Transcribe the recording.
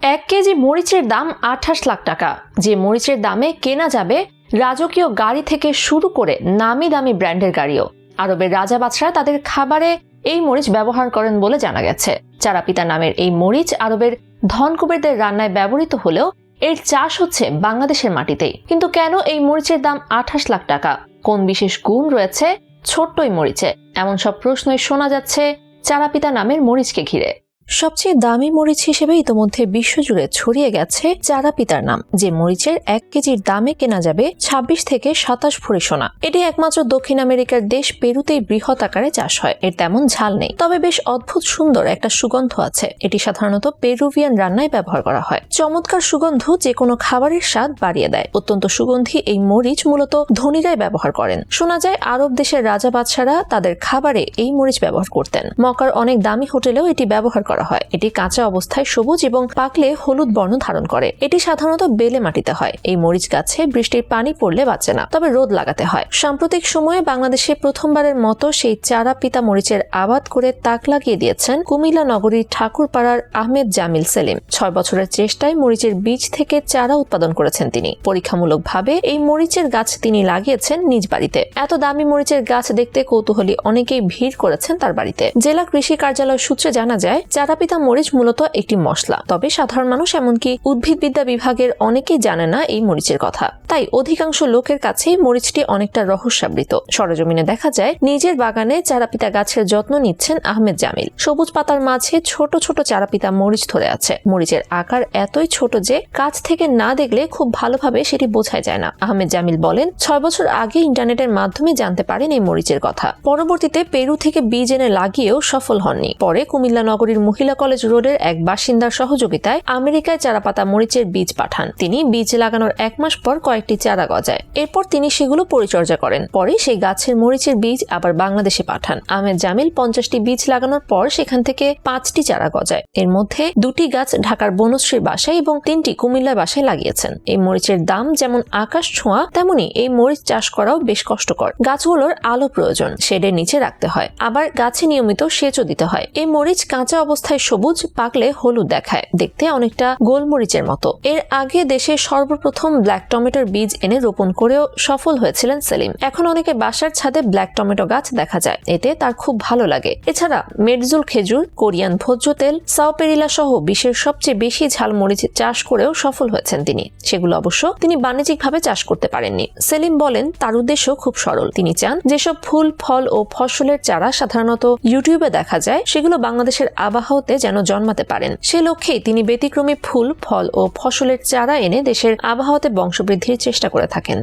1 KG মরিচের দাম 28 লাখ টাকা। যে মরিচের দামে কেনা যাবে রাজকীয় গাড়ি থেকে শুরু করে নামি দামি ব্র্যান্ডের গাড়িও। আরবের রাজা বাদশারা তাদের খাবারে এই মরিচ ব্যবহার করেন বলে জানা গেছে। চারাপিতা নামের এই মরিচ আরবের ধনকুবেরদের রান্নায় ব্যবহৃত হলেও এর চাষ হচ্ছে বাংলাদেশের মাটিতেই। কিন্তু কেন এই মরিচের দাম 28 লাখ টাকা? কোন বিশেষ গুণ রয়েছে ছোট্ট এই মরিচে? এমন সব প্রশ্নই শোনা যাচ্ছে চারাপিতা নামের মরিচকে ঘিরে। সবচেয়ে দামি মরিচ হিসেবে ইতোমধ্যে বিশ্বজুড়ে ছড়িয়ে গেছে চারাপিতার নাম, যে মরিচের 1 কেজির দামে কেনা যাবে 26 থেকে 27 ভরি সোনা। এটি একমাত্র দক্ষিণ আমেরিকার দেশ পেরুতেই বৃহৎ আকারে চাষ হয়। এর তেমন ঝাল নেই, তবে বেশ অদ্ভুত সুন্দর একটা সুগন্ধ আছে। এটি সাধারণত পেরুভিয়ান রান্নায় ব্যবহার করা হয়। চমৎকার সুগন্ধ যে কোনো খাবারের স্বাদ বাড়িয়ে দেয়। অত্যন্ত সুগন্ধি এই মরিচ মূলত ধনীরাই ব্যবহার করেন। শোনা যায় আরব দেশের রাজা বাদশারা তাদের খাবারে এই মরিচ ব্যবহার করতেন। মক্কার অনেক দামি হোটেলেও এটি ব্যবহার করা হয়। এটি কাঁচা অবস্থায় সবুজ এবং পাকলে হলুদ বর্ণ ধারণ করে। এটি সাধারণত বেলে মাটিতে হয়। এই মরিচ গাছে বৃষ্টির পানি পড়লে বাঁচে না, তবে রোদ লাগাতে হয়। সাম্প্রতিক সময়ে বাংলাদেশে প্রথমবারের মতো সেই চারাপিতা মরিচের আবাদ করে তাক লাগিয়ে দিয়েছেন কুমিল্লা নগরীর ঠাকুরপাড়ার আহমেদ জামিল সেলিম। 6 বছরের চেষ্টায় মরিচের বীজ থেকে চারা উৎপাদন করেছেন তিনি। পরীক্ষামূলকভাবে এই মরিচের গাছ তিনি লাগিয়েছেন নিজ বাড়িতে। এত দামি মরিচের গাছ দেখতে কৌতূহলী অনেকেই ভিড় করেছেন তার বাড়িতে। জেলা কৃষি কার্যালয় সূত্রে জানা যায়, চারাপিতা মরিচ মূলত একটি মশলা, তবে সাধারণ মানুষ এমনকি উদ্ভিদবিদ্যা বিভাগের অনেকেই জানে না এই মরিচের কথা। তাই অধিকাংশ লোকের কাছেই মরিচটি অনেকটা রহস্যাবৃত। সরেজমিনে দেখা যায় নিজের বাগানে চারাপিতা গাছের যত্ন নিচ্ছেন আহমেদ জামিল। সবুজ পাতার মাঝে ছোট ছোট চারাপিতা মরিচ ধরে আছে। মরিচের আকার এতই ছোট যে কাছ থেকে না দেখলে খুব ভালোভাবে সেটি বোঝা যায় না। আহমেদ জামিল বলেন, 6 বছর আগে ইন্টারনেটের মাধ্যমে জানতে পারেন এই মরিচের কথা। পরবর্তীতে পেরু থেকে বীজ এনে লাগিয়েও সফল হননি। পরে কুমিল্লা নগরীর মহিলা কলেজ রোডের এক বাসিন্দার সহযোগিতায় আমেরিকায় চারাপাতা মরিচের বীজ পাঠান। তিনি বীজ লাগানোর 1 মাস পর কয়েকটি চারা গজায়। এরপর তিনি সেগুলো পরিচর্যা করেন। পরে সেই গাছের মরিচের বীজ আবার বাংলাদেশে পাঠান। আহমেদ জামিল 50টি বীজ লাগানোর পর সেখান থেকে 5টি চারা গজায়। এর মধ্যে 2টি গাছ ঢাকার বনশ্রীর বাসায় এবং 3টি কুমিল্লার বাসায় লাগিয়েছেন। এই মরিচের দাম যেমন আকাশ ছোঁয়া, তেমনি এই মরিচ চাষ করাও বেশ কষ্টকর। গাছগুলোর আলো প্রয়োজন, শেডের নিচে রাখতে হয়, আবার গাছে নিয়মিত সেচও দিতে হয়। এই মরিচ কাঁচা অবস্থায় সবুজ, পাকলে হলুদ দেখায়, দেখতে অনেকটা গোলমরিচের মতো। এর আগে দেশে সর্বপ্রথম ব্ল্যাক টমেটোর বীজ এনে রোপণ করেও সফল হয়েছিলেন সেলিম। এখন অনেকের বাসার ছাদে ব্ল্যাক টমেটো গাছ দেখা যায়, এতে তার খুব ভালো লাগে। এছাড়া মেডজুল খেজুর, কোরিয়ান ভোজ্য তেল, সাওপেরিলা সহ বিশ্বের সবচেয়ে বেশি ঝাল মরিচ চাষ করেও সফল হয়েছেন তিনি। সেগুলো অবশ্য তিনি বাণিজ্যিকভাবে চাষ করতে পারেননি। সেলিম বলেন, তার উদ্দেশ্য খুব সরল। তিনি চান যেসব ফুল, ফল ও ফসলের চারা সাধারণত ইউটিউবে দেখা যায়, সেগুলো বাংলাদেশের আবহাওয়াতে যেন জন্মাতে পারেন। সে লক্ষ্যেই তিনি ব্যতিক্রমী ফুল, ফল ও ফসলের চারা এনে দেশের আবহাওয়াতে বংশবৃদ্ধির চেষ্টা করে থাকেন।